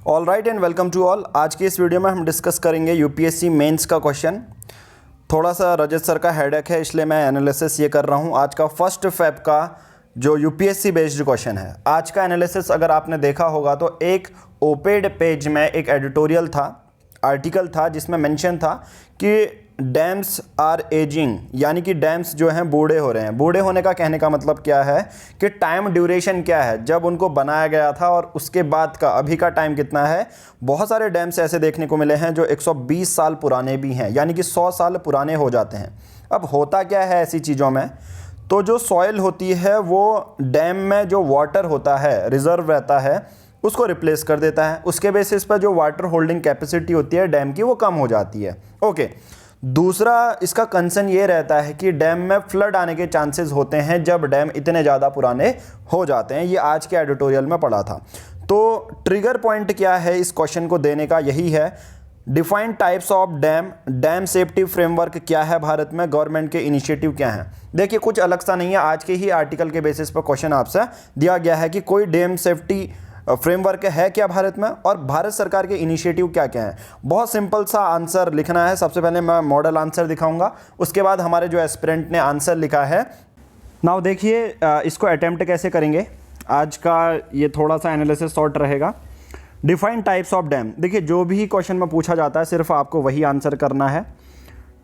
All right and welcome to all. आज की इस वीडियो में हम डिस्कस करेंगे यूपीएससी मेंस का क्वेश्चन। थोड़ा सा रजत सर का हेडेक है, इसलिए मैं एनालिसिस ये कर रहा हूँ। आज का 1 फेब का जो यूपीएससी बेस्ड क्वेश्चन है, आज का एनालिसिस अगर आपने देखा होगा तो एक ओपेड पेज में एक एडिटोरियल था, आर्टिकल था, जिसमें मेंशन था कि डैम्स आर एजिंग, यानी कि डैम्स जो हैं बूढ़े हो रहे हैं। बूढ़े होने का कहने का मतलब क्या है कि टाइम ड्यूरेशन क्या है जब उनको बनाया गया था और उसके बाद का अभी का टाइम कितना है। बहुत सारे डैम्स ऐसे देखने को मिले हैं जो 120 साल पुराने भी हैं, यानी कि 100 साल पुराने हो जाते हैं। अब होता क्या है ऐसी चीज़ों में, तो जो सॉइल होती है वो डैम में जो वाटर होता है, रिजर्व रहता है, उसको रिप्लेस कर देता है। उसके बेसिस पर जो वाटर होल्डिंग कैपेसिटी होती है डैम की वो कम हो जाती है। ओके, दूसरा इसका कंसर्न ये रहता है कि डैम में फ्लड आने के चांसेस होते हैं जब डैम इतने ज़्यादा पुराने हो जाते हैं। ये आज के एडिटोरियल में पढ़ा था। तो ट्रिगर पॉइंट क्या है इस क्वेश्चन को देने का, यही है define types of dam, dam safety framework क्या है भारत में, गवर्नमेंट के इनिशिएटिव क्या हैं। देखिए कुछ अलग सा नहीं है, आज के ही आर्टिकल के बेसिस पर क्वेश्चन आपसे दिया गया है कि कोई डैम सेफ्टी फ्रेमवर्क है क्या भारत में और भारत सरकार के इनिशिएटिव क्या क्या हैं। बहुत सिंपल सा आंसर लिखना है। सबसे पहले मैं मॉडल आंसर दिखाऊंगा, उसके बाद हमारे जो एस्पिरेंट ने आंसर लिखा है। नाउ देखिए इसको अटेम्प्ट कैसे करेंगे। आज का ये थोड़ा सा एनालिसिस शॉर्ट रहेगा। डिफाइन टाइप्स ऑफ डैम, देखिए जो भी क्वेश्चन में पूछा जाता है सिर्फ आपको वही आंसर करना है।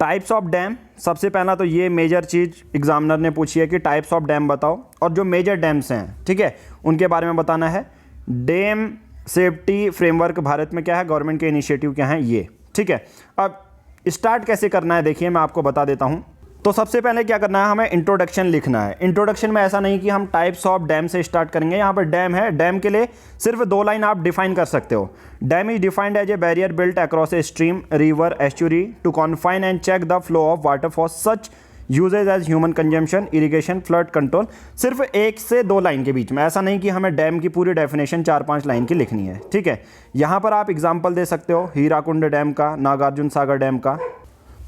टाइप्स ऑफ डैम, सबसे पहला तो ये मेजर चीज़ एग्जामिनर ने पूछी है कि टाइप्स ऑफ डैम बताओ और जो मेजर डैम्स हैं, ठीक है, उनके बारे में बताना है। डैम सेफ्टी फ्रेमवर्क भारत में क्या है, गवर्नमेंट के इनिशिएटिव क्या हैं, ये ठीक है। अब स्टार्ट कैसे करना है देखिए मैं आपको बता देता हूं। तो सबसे पहले क्या करना है, हमें इंट्रोडक्शन लिखना है। इंट्रोडक्शन में ऐसा नहीं कि हम टाइप्स ऑफ डैम से स्टार्ट करेंगे। यहाँ पर डैम है, डैम के लिए सिर्फ 2 लाइन आप डिफाइन कर सकते हो। Dam is defined as a barrier built across a stream, river, estuary to confine and check the flow of water for such usages as human consumption, irrigation, flood control. सिर्फ 1 से 2 line के बीच में, ऐसा नहीं कि हमें डैम की पूरी डेफिनेशन 4-5 लाइन की लिखनी है, ठीक है। यहाँ पर आप एग्जाम्पल दे सकते हो हीराकुंड डैम का, नागार्जुन सागर डैम का।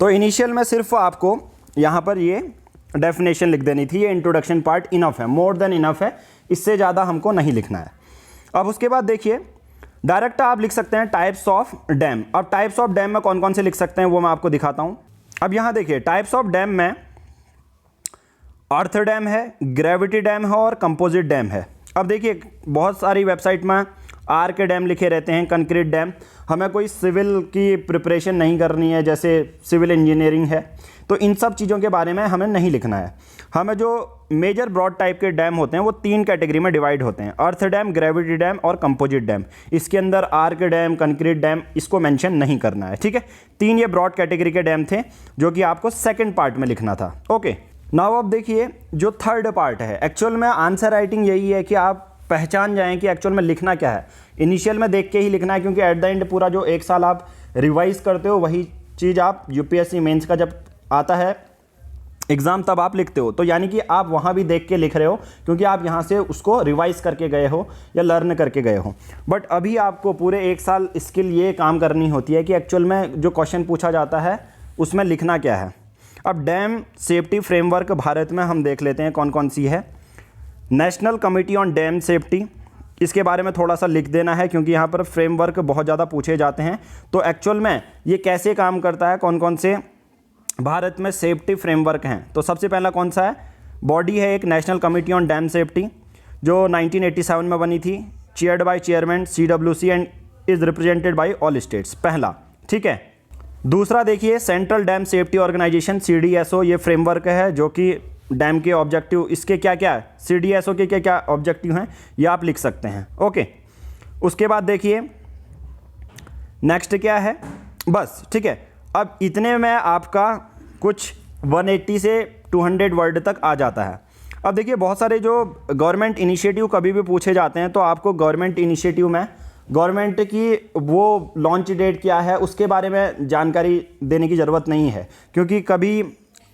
तो इनिशियल में सिर्फ आपको यहाँ पर ये डेफिनेशन लिख देनी थी। ये इंट्रोडक्शन पार्ट इनफ है, मोर देन इनफ है, इससे ज़्यादा हमको नहीं लिखना है। अब उसके बाद देखिए डायरेक्ट आप लिख सकते हैं टाइप्स ऑफ डैम। अब टाइप्स ऑफ डैम में कौन कौन से लिख सकते हैं वो मैं आपको दिखाता हूँ। अब यहाँ देखिए टाइप्स ऑफ डैम में अर्थ डैम है, ग्रेविटी डैम है और कंपोजिट डैम है। अब देखिए बहुत सारी वेबसाइट में आर के डैम लिखे रहते हैं, कंक्रीट डैम। हमें कोई सिविल की प्रिपरेशन नहीं करनी है, जैसे सिविल इंजीनियरिंग है, तो इन सब चीज़ों के बारे में हमें नहीं लिखना है। हमें जो मेजर ब्रॉड टाइप के डैम होते हैं वो 3 कैटेगरी में डिवाइड होते हैं, अर्थ डैम, ग्रेविटी डैम और कंपोजिट डैम। इसके अंदर आर के डैम, कंक्रीट डैम, इसको मेंशन नहीं करना है, ठीक है। 3 ये ब्रॉड कैटेगरी के डैम थे जो कि आपको सेकेंड पार्ट में लिखना था। ओके, नाउ अब देखिए जो थर्ड पार्ट है, एक्चुअल में आंसर राइटिंग यही है कि आप पहचान जाएं कि एक्चुअल में लिखना क्या है। इनिशियल में देख के ही लिखना है, क्योंकि एट द एंड पूरा जो 1 साल आप रिवाइज करते हो वही चीज़ आप यूपीएससी मेंस का जब आता है एग्ज़ाम तब आप लिखते हो। तो यानी कि आप वहाँ भी देख के लिख रहे हो, क्योंकि आप यहाँ से उसको रिवाइज करके गए हो या लर्न करके गए हो। बट अभी आपको पूरे 1 साल स्किल ये काम करनी होती है कि एक्चुअल में जो क्वेश्चन पूछा जाता है उसमें लिखना क्या है। अब डैम सेफ्टी फ्रेमवर्क भारत में हम देख लेते हैं कौन कौन सी है। National committee on dam safety, इसके बारे में थोड़ा सा लिख देना है, क्योंकि यहाँ पर फ्रेमवर्क बहुत ज़्यादा पूछे जाते हैं। तो एक्चुअल में ये कैसे काम करता है, कौन कौन से भारत में सेफ्टी फ्रेमवर्क हैं। तो सबसे पहला कौन सा है, बॉडी है एक national committee on dam safety, जो 1987 में बनी थी, chaired by chairman CWC and is represented by all states, पहला, ठीक है। दूसरा देखिए central dam safety organisation CDSO, ये फ्रेमवर्क है जो कि डैम के ऑब्जेक्टिव, इसके क्या क्या है, CDSO के क्या क्या ऑब्जेक्टिव हैं ये आप लिख सकते हैं। ओके, उसके बाद देखिए नेक्स्ट क्या है, बस ठीक है। अब इतने में आपका कुछ 180 से 200 वर्ड तक आ जाता है। अब देखिए बहुत सारे जो गवर्नमेंट इनिशिएटिव कभी भी पूछे जाते हैं, तो आपको गवर्नमेंट इनिशिएटिव में गवर्नमेंट की वो लॉन्च डेट क्या है उसके बारे में जानकारी देने की ज़रूरत नहीं है, क्योंकि कभी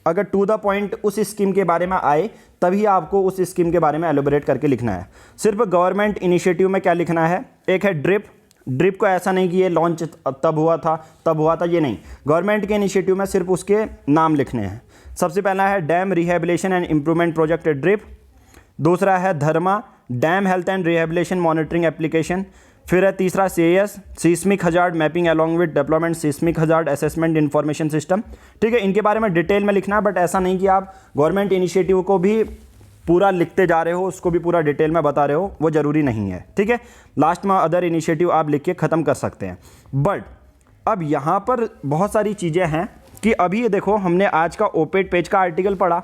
अगर टू द पॉइंट उस स्कीम के बारे में आए तभी आपको उस स्कीम के बारे में एलोबरेट करके लिखना है। सिर्फ गवर्नमेंट इनिशिएटिव में क्या लिखना है, एक है ड्रिप। ड्रिप को ऐसा नहीं कि ये लॉन्च तब हुआ था, ये नहीं। गवर्नमेंट के इनिशिएटिव में सिर्फ उसके नाम लिखने हैं। सबसे पहला है dam rehabilitation and improvement project DRIP. दूसरा है Dharma, dam health and rehabilitation monitoring application. फिर है तीसरा CIS, seismic hazard mapping along with development seismic hazard assessment information system. ठीक है, इनके बारे में डिटेल में लिखना है, बट ऐसा नहीं कि आप गवर्नमेंट इनिशिएटिव को भी पूरा लिखते जा रहे हो, उसको भी पूरा डिटेल में बता रहे हो, वो ज़रूरी नहीं है। ठीक है, लास्ट में अदर इनिशिएटिव आप लिख के ख़त्म कर सकते हैं। बट अब यहाँ पर बहुत सारी चीज़ें हैं कि अभी देखो, हमने आज का ओपेड पेज का आर्टिकल पढ़ा।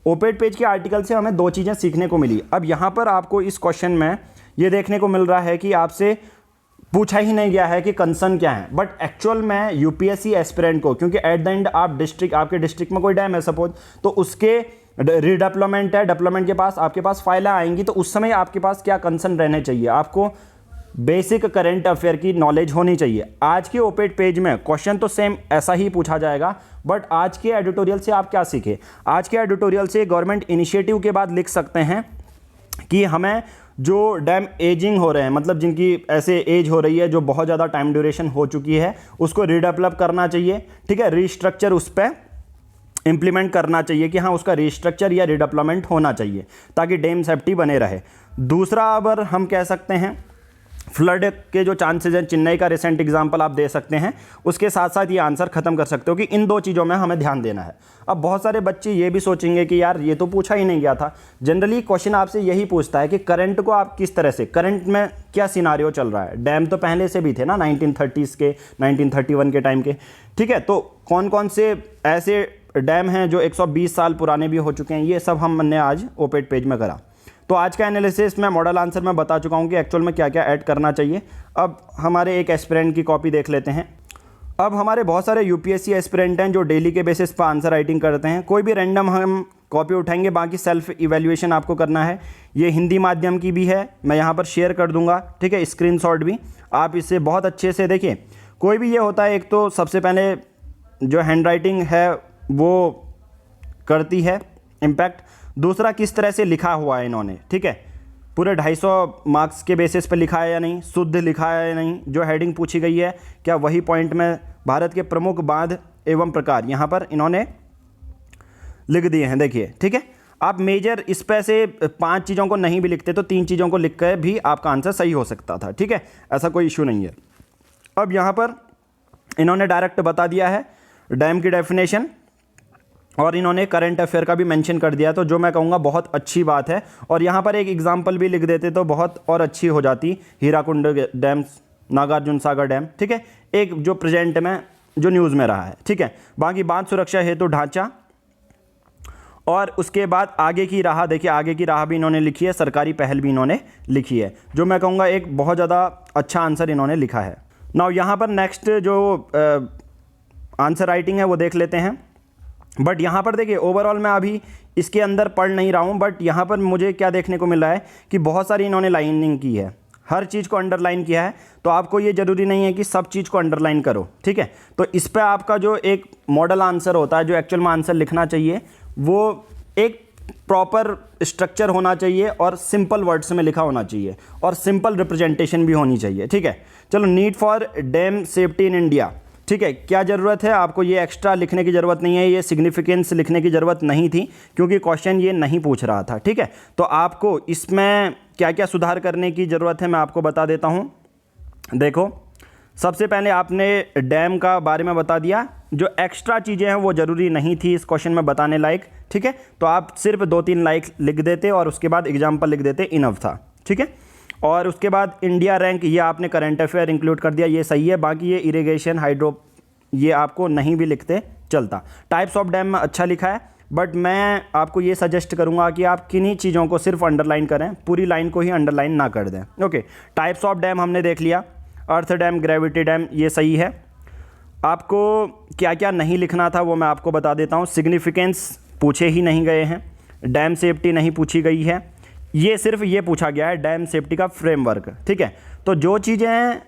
ओपेड पेज के आर्टिकल से हमें दो चीज़ें सीखने को मिली। अब यहाँ पर आपको इस क्वेश्चन में ये देखने को मिल रहा है कि आपसे पूछा ही नहीं गया है कि कंसर्न क्या है, बट एक्चुअल में यूपीएससी एस्पिरेंट को, क्योंकि एट द एंड आप आपके डिस्ट्रिक्ट में कोई डैम है सपोज, तो उसके रीडेवलपमेंट है, डेवलपमेंट के पास आपके पास फाइलें आएंगी, तो उस समय आपके पास क्या कंसर्न रहने चाहिए, आपको बेसिक करंट अफेयर की नॉलेज होनी चाहिए। आज के ओपेड पेज में क्वेश्चन तो सेम ऐसा ही पूछा जाएगा, बट आज के एडिटोरियल से आप क्या सीखे? आज के एडिटोरियल से गवर्नमेंट इनिशिएटिव के बाद लिख सकते हैं कि हमें जो डैम एजिंग हो रहे हैं, मतलब जिनकी ऐसे एज हो रही है, जो बहुत ज़्यादा टाइम ड्यूरेशन हो चुकी है, उसको रीडेवलप करना चाहिए। ठीक है, रीस्ट्रक्चर उस पर इंप्लीमेंट करना चाहिए कि हाँ, उसका रीस्ट्रक्चर या रीडेवलपमेंट होना चाहिए ताकि डैम सेफ्टी बने रहे। दूसरा, अगर हम कह सकते हैं फ्लड के जो चांसेस हैं, चेन्नई का रिसेंट एग्जांपल आप दे सकते हैं, उसके साथ साथ ये आंसर खत्म कर सकते हो कि इन दो चीज़ों में हमें ध्यान देना है। अब बहुत सारे बच्चे ये भी सोचेंगे कि यार ये तो पूछा ही नहीं गया था। जनरली क्वेश्चन आपसे यही पूछता है कि करंट को आप किस तरह से, करंट में क्या सिनारियो चल रहा है। डैम तो पहले से भी थे ना, 1930s के, 1931 के टाइम के। ठीक है, तो कौन कौन से ऐसे डैम हैं जो 120 साल पुराने भी हो चुके हैं, ये सब हमने आज ओपेड पेज में करा। तो आज का एनालिसिस में मॉडल आंसर में बता चुका हूँ कि एक्चुअल में क्या क्या ऐड करना चाहिए। अब हमारे एक एस्पिरेंट की कॉपी देख लेते हैं। अब हमारे बहुत सारे यूपीएससी एस्पिरेंट हैं जो डेली के बेसिस पर आंसर राइटिंग करते हैं। कोई भी रैंडम हम कॉपी उठाएंगे, बाकी सेल्फ इवैल्यूएशन आपको करना है। ये हिंदी माध्यम की भी है, मैं यहाँ पर शेयर कर दूँगा। ठीक है, स्क्रीनशॉट भी आप इससे बहुत अच्छे से देखिए। कोई भी ये होता है, एक तो सबसे पहले जो हैंड राइटिंग है वो करती है इम्पैक्ट। दूसरा, किस तरह से लिखा हुआ है इन्होंने। ठीक है, पूरे 250 मार्क्स के बेसिस पे लिखा है या नहीं, शुद्ध लिखा है या नहीं, जो हेडिंग पूछी गई है क्या वही पॉइंट में भारत के प्रमुख बांध एवं प्रकार यहाँ पर इन्होंने लिख दिए हैं। देखिए, ठीक है, आप मेजर इस पे से 5 चीज़ों को नहीं भी लिखते तो 3 चीज़ों को लिख कर भी आपका आंसर सही हो सकता था। ठीक है, ऐसा कोई इशू नहीं है। अब यहाँ पर इन्होंने डायरेक्ट बता दिया है डैम की डेफिनेशन, और इन्होंने करंट अफेयर का भी मेंशन कर दिया, तो जो मैं कहूँगा बहुत अच्छी बात है। और यहाँ पर एक एग्जांपल भी लिख देते तो बहुत और अच्छी हो जाती। Hirakud dam, Nagarjuna Sagar dam. ठीक है, एक जो प्रेजेंट में जो न्यूज़ में रहा है। ठीक है, बाकी बांध सुरक्षा हेतु ढांचा, और उसके बाद आगे की राह। देखिए, आगे की राह भी इन्होंने लिखी है, सरकारी पहल भी इन्होंने लिखी है, जो मैं कहूँगा एक बहुत ज़्यादा अच्छा आंसर इन्होंने लिखा है। नाउ यहाँ पर नेक्स्ट जो आंसर राइटिंग है वो देख लेते हैं। बट यहाँ पर देखिए, ओवरऑल मैं अभी इसके अंदर पढ़ नहीं रहा हूँ, बट यहाँ पर मुझे क्या देखने को मिल रहा है कि बहुत सारी इन्होंने लाइनिंग की है, हर चीज़ को अंडरलाइन किया है। तो आपको ये ज़रूरी नहीं है कि सब चीज़ को अंडरलाइन करो। ठीक है, तो इस पर आपका जो एक मॉडल आंसर होता है, जो एक्चुअल में आंसर लिखना चाहिए, वो एक प्रॉपर स्ट्रक्चर होना चाहिए और सिंपल वर्ड्स में लिखा होना चाहिए और सिंपल रिप्रेजेंटेशन भी होनी चाहिए। ठीक है, चलो, need for dam safety in India. ठीक है, क्या ज़रूरत है आपको? ये एक्स्ट्रा लिखने की ज़रूरत नहीं है, ये सिग्निफिकेंस लिखने की ज़रूरत नहीं थी, क्योंकि क्वेश्चन ये नहीं पूछ रहा था। ठीक है, तो आपको इसमें क्या क्या सुधार करने की ज़रूरत है मैं आपको बता देता हूँ। देखो, सबसे पहले आपने डैम का बारे में बता दिया, जो एक्स्ट्रा चीज़ें हैं वो ज़रूरी नहीं थी इस क्वेश्चन में बताने लायक। ठीक है, तो आप सिर्फ 2-3 लाइक लिख देते और उसके बाद एग्जाम्पल लिख देते, इनफ था। ठीक है, और उसके बाद इंडिया रैंक, ये आपने करंट अफेयर इंक्लूड कर दिया, ये सही है। बाकी ये इरिगेशन, हाइड्रो, ये आपको नहीं भी लिखते चलता। टाइप्स ऑफ डैम में अच्छा लिखा है, बट मैं आपको ये सजेस्ट करूंगा कि आप किन्हीं चीज़ों को सिर्फ अंडरलाइन करें, पूरी लाइन को ही अंडरलाइन ना कर दें। ओके, टाइप्स ऑफ डैम हमने देख लिया, अर्थ डैम, ग्रेविटी डैम, ये सही है। आपको क्या क्या नहीं लिखना था वो मैं आपको बता देता हूँ। सिग्निफिकेंस पूछे ही नहीं गए हैं, डैम सेफ्टी नहीं पूछी गई है, ये सिर्फ ये पूछा गया है डैम सेफ्टी का फ्रेमवर्क। ठीक है, तो जो चीज़ें हैं,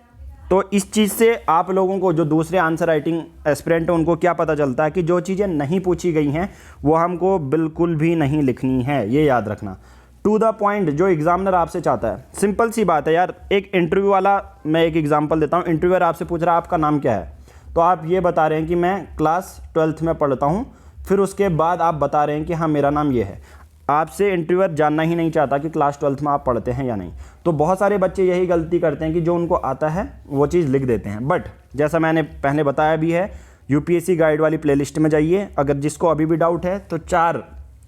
तो इस चीज़ से आप लोगों को, जो दूसरे आंसर राइटिंग एस्पिरेंट हैं, उनको क्या पता चलता है कि जो चीज़ें नहीं पूछी गई हैं वो हमको बिल्कुल भी नहीं लिखनी है। ये याद रखना, टू द पॉइंट जो एग्जामिनर आपसे चाहता है। सिंपल सी बात है यार, एक इंटरव्यू वाला, मैं एक एग्जांपल देता हूँ। इंटरव्यूअर आपसे पूछ रहा है आपका नाम क्या है, तो आप ये बता रहे हैं कि मैं क्लास 12th में पढ़ता हूँ, फिर उसके बाद आप बता रहे हैं कि हाँ मेरा नाम ये है। आपसे इंटरव्यूअर जानना ही नहीं चाहता कि क्लास 12th में आप पढ़ते हैं या नहीं। तो बहुत सारे बच्चे यही गलती करते हैं कि जो उनको आता है वो चीज़ लिख देते हैं। बट जैसा मैंने पहले बताया भी है, यूपीएससी गाइड वाली प्लेलिस्ट में जाइए, अगर जिसको अभी भी डाउट है तो 4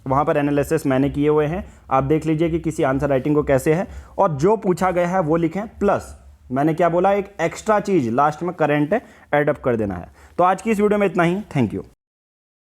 वहाँ पर एनालिसिस मैंने किए हुए हैं, आप देख लीजिए कि किसी आंसर राइटिंग को कैसे है, और जो पूछा गया है वो लिखें। प्लस मैंने क्या बोला, एक एक्स्ट्रा चीज़ लास्ट में करंट एडअप कर देना है। तो आज की इस वीडियो में इतना ही। Thank you.